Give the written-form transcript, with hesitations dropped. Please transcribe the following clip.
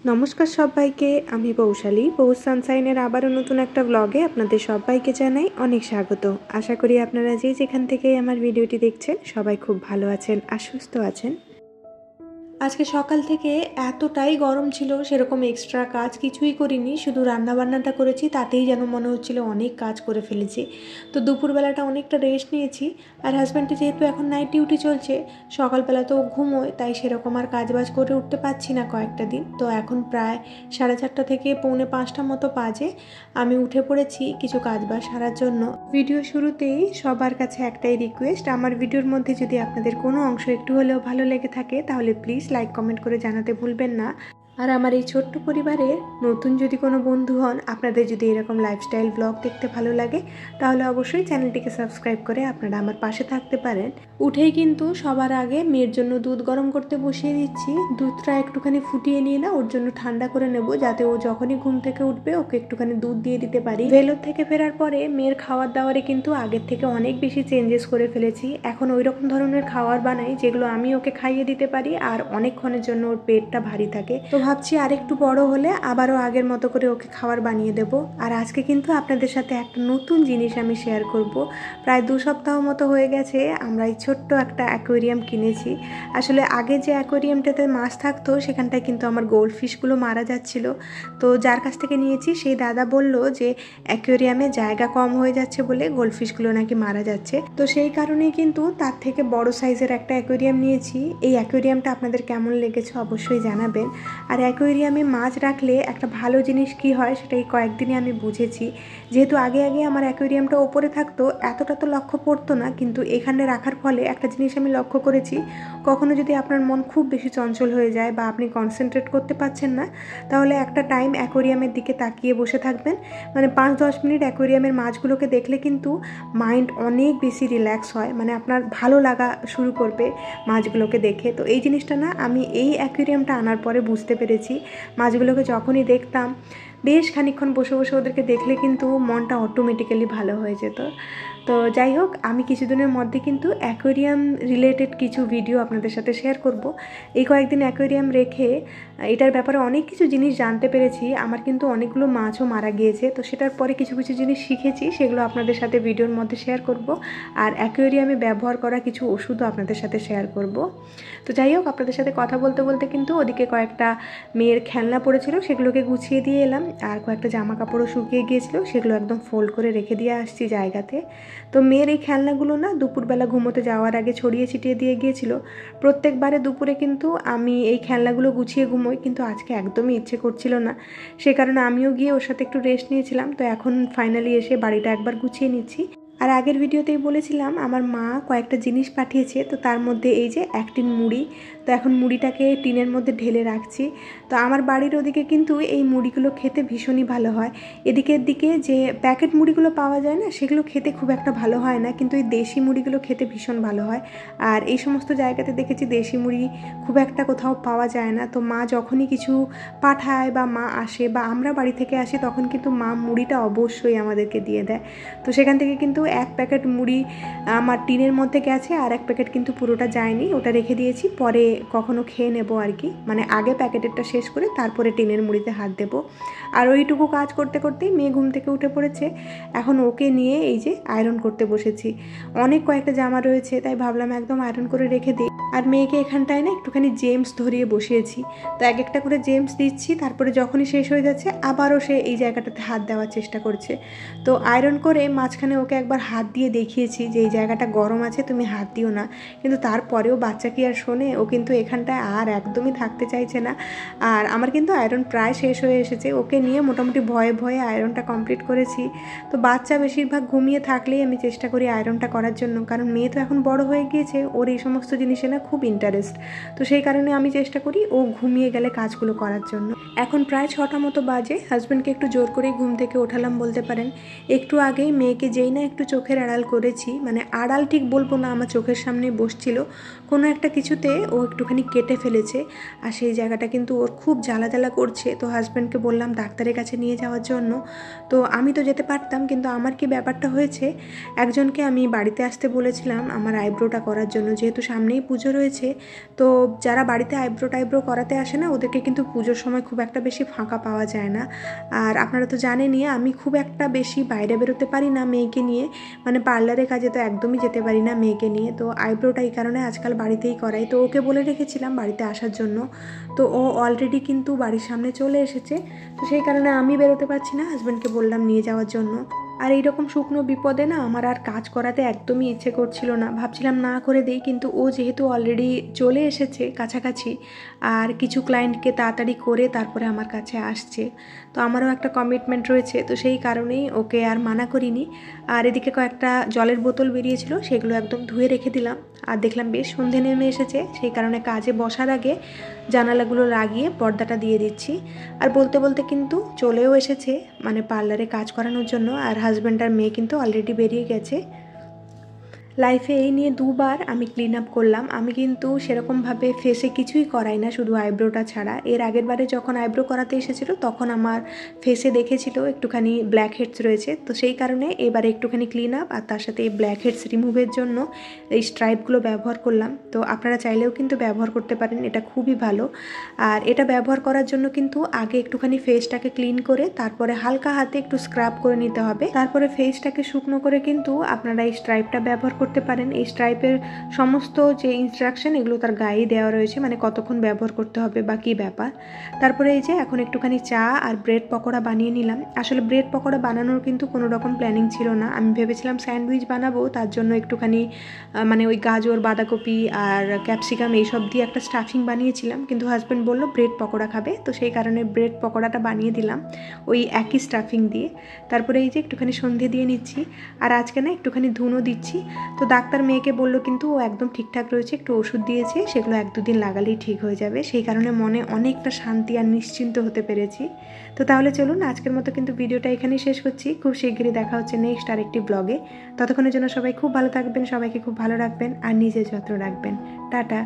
নমস্কার সবাইকে, আমি বৌশালী। বউ সানশাইনের আবারও নতুন একটা ব্লগে আপনাদের সবাইকে জানাই অনেক স্বাগত। আশা করি আপনারা যেখান থেকে আমার ভিডিওটি দেখছেন সবাই খুব ভালো আছেন আর সুস্থ আছেন। আজকে সকাল থেকে এতটাই গরম ছিল, সেরকম এক্সট্রা কাজ কিছুই করিনি, শুধু রান্নাবান্নাটা করেছি, তাতেই যেন মনে হচ্ছিল অনেক কাজ করে ফেলেছি। তো দুপুরবেলাটা অনেকটা রেস্ট নিয়েছি। আর হাজব্যান্ডে যেহেতু এখন নাইট ডিউটি চলছে, সকালবেলা তো ঘুমোয়, তাই সেরকম আর কাজবাজ করে উঠতে পারছি না কয়েকটা দিন। তো এখন প্রায় 4:30 থেকে 4:45 মতো বাজে, আমি উঠে পড়েছি কিছু কাজবাজ সারার জন্য। ভিডিও শুরুতেই সবার কাছে একটাই রিকোয়েস্ট, আমার ভিডিওর মধ্যে যদি আপনাদের কোনো অংশ একটু হলেও ভালো লেগে থাকে তাহলে প্লিজ লাইক কমেন্ট করে জানাতে ভুলবেন না। আর আমার এই ছোট্ট পরিবারে নতুন যদি কোনো বন্ধু হন, আপনাদের যদি এরকম লাইফস্টাইল ব্লগ দেখতে ভালো লাগে তাহলে অবশ্যই চ্যানেলটিকে সাবস্ক্রাইব করে আপনারা আমার পাশে থাকতে পারেন। উঠেই কিন্তু সবার আগে মেয়ের জন্য দুধ গরম করতে বসিয়ে দিচ্ছি। দুধটা একটুখানি ফুটিয়ে নিয়ে না ওর জন্য ঠান্ডা করে নেব, যাতে ও যখনই ঘুম থেকে উঠবে ওকে একটুখানি দুধ দিয়ে দিতে পারি। ভেলোর থেকে ফেরার পরে মেয়ের খাওয়ার দাওয়ারে কিন্তু আগের থেকে অনেক বেশি চেঞ্জেস করে ফেলেছি। এখন ওই রকম ধরনের খাবার বানাই যেগুলো আমি ওকে খাইয়ে দিতে পারি আর অনেকক্ষণের জন্য ওর পেটটা ভারী থাকে। তো ভাবছি আর একটু বড় হলে আবারও আগের মতো করে ওকে খাবার বানিয়ে দেব। আর আজকে কিন্তু আপনাদের সাথে একটা নতুন জিনিস আমি শেয়ার করব। প্রায় 2 সপ্তাহ মতো হয়ে গেছে আমরা এই ছোট্ট একটা অ্যাকোয়ারিয়াম কিনেছি। আসলে আগে যে অ্যাকোয়ারিয়ামটাতে মাছ থাকতো সেখানটায় কিন্তু আমার গোল্ড ফিশগুলো মারা যাচ্ছিল। তো যার কাছ থেকে নিয়েছি সেই দাদা বলল যে অ্যাকোয়ারিয়ামে জায়গা কম হয়ে যাচ্ছে বলে গোল্ড ফিশগুলো নাকি মারা যাচ্ছে। তো সেই কারণেই কিন্তু তার থেকে বড় সাইজের একটা অ্যাকোয়ারিয়াম নিয়েছি। এই অ্যাকোয়ারিয়ামটা আপনাদের কেমন লেগেছে অবশ্যই জানাবেন। আর অ্যাকোয়ারিয়ামে মাছ রাখলে একটা ভালো জিনিস কি হয় সেটাই কয়েকদিনই আমি বুঝেছি। যেহেতু আগে আমার অ্যাকোয়ারিয়ামটা ওপরে থাকতো, এতটা তো লক্ষ্য পড়তো না, কিন্তু এখানে রাখার ফলে একটা জিনিস আমি লক্ষ্য করেছি, কখনো যদি আপনার মন খুব বেশি চঞ্চল হয়ে যায় বা আপনি কনসেন্ট্রেট করতে পারছেন না, তাহলে একটা টাইম অ্যাকোয়ারিয়ামের দিকে তাকিয়ে বসে থাকবেন। মানে 5-10 মিনিট অ্যাকোয়ারিয়ামের মাছগুলোকে দেখলে কিন্তু মাইন্ড অনেক বেশি রিল্যাক্স হয়, মানে আপনার ভালো লাগা শুরু করবে মাছগুলোকে দেখে। তো এই জিনিসটা না আমি এই অ্যাকোয়ারিয়ামটা আনার পরে বুঝতে পেরেছি। মাছগুলোকে যখনই দেখতাম বেশ খানিকক্ষণ বসে বসে ওদেরকে দেখলে কিন্তু মনটা অটোমেটিক্যালি ভালো হয়ে যেত। তো যাই হোক, আমি কিছুদিনের মধ্যে কিন্তু অ্যাকোয়ারিয়াম রিলেটেড কিছু ভিডিও আপনাদের সাথে শেয়ার করব। এই কয়েকদিন অ্যাকোয়ারিয়াম রেখে এটার ব্যাপারে অনেক কিছু জিনিস জানতে পেরেছি। আমার কিন্তু অনেকগুলো মাছও মারা গিয়েছে, তো সেটার পরে কিছু কিছু জিনিস শিখেছি, সেগুলো আপনাদের সাথে ভিডিওর মধ্যে শেয়ার করব। আর অ্যাকোয়ারিয়ামে ব্যবহার করা কিছু ওষুধও আপনাদের সাথে শেয়ার করব। তো যাই হোক, আপনাদের সাথে কথা বলতে বলতে কিন্তু ওদিকে কয়েকটা মেয়ের খেলনা পড়েছিল, সেগুলোকে গুছিয়ে দিয়ে এলাম। আর কয়েকটা জামা কাপড়ও শুকিয়ে গিয়েছিল, সেগুলো একদম ফোল্ড করে রেখে দিয়ে আসছি জায়গাতে। তো মেয়ের এই খেলনাগুলো না দুপুরবেলা ঘুমোতে যাওয়ার আগে ছড়িয়ে ছিটিয়ে দিয়ে গিয়েছিল। প্রত্যেকবারে দুপুরে কিন্তু আমি এই খেলনাগুলো গুছিয়ে ঘুমোই, কিন্তু আজকে একদমই ইচ্ছে করছিল না, সে কারণে আমিও গিয়ে ওর সাথে একটু রেস্ট নিয়েছিলাম। তো এখন ফাইনালি এসে বাড়িটা একবার গুছিয়ে নিচ্ছি। আর আগের ভিডিওতেই বলেছিলাম আমার মা কয়েকটা জিনিস পাঠিয়েছে, তো তার মধ্যে এই যে এক টিন মুড়ি। তো এখন মুড়িটাকে টিনের মধ্যে ঢেলে রাখছি। তো আমার বাড়ির ওদিকে কিন্তু এই মুড়িগুলো খেতে ভীষণই ভালো হয়। এদিকের দিকে যে প্যাকেট মুড়িগুলো পাওয়া যায় না, সেগুলো খেতে খুব একটা ভালো হয় না, কিন্তু এই দেশি মুড়িগুলো খেতে ভীষণ ভালো হয়। আর এই সমস্ত জায়গাতে দেখেছি দেশি মুড়ি খুব একটা কোথাও পাওয়া যায় না। তো মা যখনই কিছু পাঠায় বা মা আসে বা আমরা বাড়ি থেকে আসি, তখন কিন্তু মা মুড়িটা অবশ্যই আমাদেরকে দিয়ে দেয়। তো সেখান থেকে কিন্তু এক প্যাকেট মুড়ি আমার টিনের মধ্যে গেছে, আর এক প্যাকেট কিন্তু পুরোটা যায়নি, ওটা রেখে দিয়েছি, পরে কখনো খেয়ে নেব আর কি। মানে আগে প্যাকেটেরটা শেষ করে তারপরে টিনের মুড়িতে হাত দেবো। আর ওইটুকু কাজ করতে করতেই মেয়ে ঘুম থেকে উঠে পড়েছে। এখন ওকে নিয়ে এই যে আয়রন করতে বসেছি। অনেক কয়েকটা জামা রয়েছে, তাই ভাবলাম একদম আয়রন করে রেখে দিই। আর মেয়েকে এখানটায় না একটুখানি জেমস ধরিয়ে বসিয়েছি। তো এক একটা করে জেমস দিচ্ছি, তারপরে যখনই শেষ হয়ে যাচ্ছে আবারও সে এই জায়গাটাতে হাত দেওয়ার চেষ্টা করছে। তো আয়রন করে মাঝখানে ওকে একবার হাত দিয়ে দেখিয়েছি যে এই জায়গাটা গরম আছে, তুমি হাত দিও না, কিন্তু তারপরেও বাচ্চা কি আর শোনে, ও কিন্তু এখানটায় আর একদমই থাকতে চাইছে না। আর আমার কিন্তু আয়রন প্রায় শেষ হয়ে এসেছে, ওকে নিয়ে মোটামুটি ভয়ে ভয়ে আয়রনটা কমপ্লিট করেছি। তো বাচ্চা বেশিরভাগ ঘুমিয়ে থাকলেই আমি চেষ্টা করি আয়রনটা করার জন্য, কারণ মেয়ে তো এখন বড় হয়ে গিয়েছে, ওর এই সমস্ত জিনিসে না খুব ইন্টারেস্ট। তো সেই কারণে আমি চেষ্টা করি ও ঘুমিয়ে গেলে কাজগুলো করার জন্য। এখন প্রায় 6টা মতো বাজে, হাজব্যান্ডকে একটু জোর করেই ঘুম থেকে ওঠালাম বলতে পারেন। একটু আগেই মেয়েকে যেই না একটু চোখের আড়াল করেছি, মানে আড়াল ঠিক বলবো না, আমার চোখের সামনে বসছিল, কোনো একটা কিছুতে ও একটুখানি কেটে ফেলেছে, আর সেই জায়গাটা কিন্তু ওর খুব জ্বালা জ্বালা করছে। তো হাজব্যান্ডকে বললাম ডাক্তারের কাছে নিয়ে যাওয়ার জন্য। তো আমি তো যেতে পারতাম, কিন্তু আমার কি ব্যাপারটা হয়েছে, একজনকে আমি বাড়িতে আসতে বলেছিলাম আমার আইব্রোটা করার জন্য, যেহেতু সামনেই পুজো রয়েছে। তো যারা বাড়িতে আইব্রো করাতে আসে না, ওদেরকে কিন্তু পুজোর সময় খুব একটা বেশি ফাঁকা পাওয়া যায় না। আর আপনারা তো জানেনই আমি খুব একটা বেশি বাইরে বেরোতে পারি না মেয়েকে নিয়ে, মানে পার্লারের কাজে তো একদমই যেতে পারি না মেয়েকে নিয়ে। তো আইব্রোটা এই কারণে আজকাল বাড়িতেই করাই। তো ওকে বলে রেখেছিলাম বাড়িতে আসার জন্য, তো ও অলরেডি কিন্তু বাড়ির সামনে চলে এসেছে। তো সেই কারণে আমি বেরোতে পারছি না, হাজব্যান্ডকে বললাম নিয়ে যাওয়ার জন্য। আর এইরকম শুকনো বিপদে না আমার আর কাজ করাতে একদমই ইচ্ছে করছিল না, ভাবছিলাম না করে দেই, কিন্তু ও যেহেতু অলরেডি চলে এসেছে কাছাকাছি আর কিছু ক্লায়েন্টকে তাড়াতাড়ি করে তারপরে আমার কাছে আসছে, তো আমারও একটা কমিটমেন্ট রয়েছে, তো সেই কারণেই ওকে আর মানা করিনি। আর এদিকে কয়েকটা জলের বোতল বেরিয়েছিল, সেগুলো একদম ধুয়ে রেখে দিলাম। আর দেখলাম বেশ সন্ধে নেমে এসেছে, সেই কারণে কাজে বসার আগে জানালাগুলো লাগিয়ে পর্দাটা দিয়ে দিচ্ছি। আর বলতে বলতে কিন্তু চলেও এসেছে, মানে পার্লারে কাজ করানোর জন্য। আর হাজব্যান্ড আর মেয়ে কিন্তু অলরেডি বেরিয়ে গেছে। লাইফে এই নিয়ে দুবার আমি ক্লিন আপ করলাম। আমি কিন্তু সেরকমভাবে ফেসে কিছুই করাই না, শুধু আইব্রোটা ছাড়া। এর আগের বারে যখন আইব্রো করাতে এসেছিলো তখন আমার ফেসে দেখেছিল একটুখানি ব্ল্যাক হেডস রয়েছে, তো সেই কারণে এবারে একটুখানি ক্লিন আপ আর তার সাথে এই ব্ল্যাক হেডস রিমুভের জন্য এই স্ট্রাইপগুলো ব্যবহার করলাম। তো আপনারা চাইলেও কিন্তু ব্যবহার করতে পারেন, এটা খুবই ভালো। আর এটা ব্যবহার করার জন্য কিন্তু আগে একটুখানি ফেসটাকে ক্লিন করে তারপরে হালকা হাতে একটু স্ক্রাব করে নিতে হবে, তারপরে ফেসটাকে শুকনো করে কিন্তু আপনারা এই স্ট্রাইপটা ব্যবহার করতে পারেন। এই স্ট্রাইপের সমস্ত যে ইনস্ট্রাকশন এগুলো তার গায়ে দেওয়া রয়েছে, মানে কতক্ষণ ব্যবহার করতে হবে বা কী ব্যাপার। তারপরে এই যে এখন একটুখানি চা আর ব্রেড পকোড়া বানিয়ে নিলাম। আসলে ব্রেড পকোড়া বানানোর কিন্তু কোনো রকম প্ল্যানিং ছিল না, আমি ভেবেছিলাম স্যান্ডউইচ বানাবো, তার জন্য একটুখানি মানে ওই গাজর বাঁধাকপি আর ক্যাপসিকাম এইসব দিয়ে একটা স্টাফিং বানিয়েছিলাম, কিন্তু হাজব্যান্ড বললো ব্রেড পকোড়া খাবে, তো সেই কারণে ব্রেড পকোড়াটা বানিয়ে দিলাম ওই একই স্টাফিং দিয়ে। তারপরে এই যে একটুখানি সন্ধে দিয়ে নিচ্ছি, আর আজকে না একটুখানি ধুনো দিচ্ছি। তো ডাক্তার মেয়েকে বললো কিন্তু ও একদম ঠিকঠাক রয়েছে, একটু ওষুধ দিয়েছে, সেগুলো 1-2 দিন লাগালেই ঠিক হয়ে যাবে, সেই কারণে মনে অনেকটা শান্তি আর নিশ্চিন্ত হতে পেরেছি। তো তাহলে চলুন আজকের মতো কিন্তু ভিডিওটা এখানেই শেষ করছি। খুব শীঘ্রই দেখা হচ্ছে নেক্সট আরেকটি ব্লগে। ততক্ষণের জন্য সবাই খুব ভালো থাকবেন, সবাইকে খুব ভালো রাখবেন আর নিজের যত্ন রাখবেন। টাটা।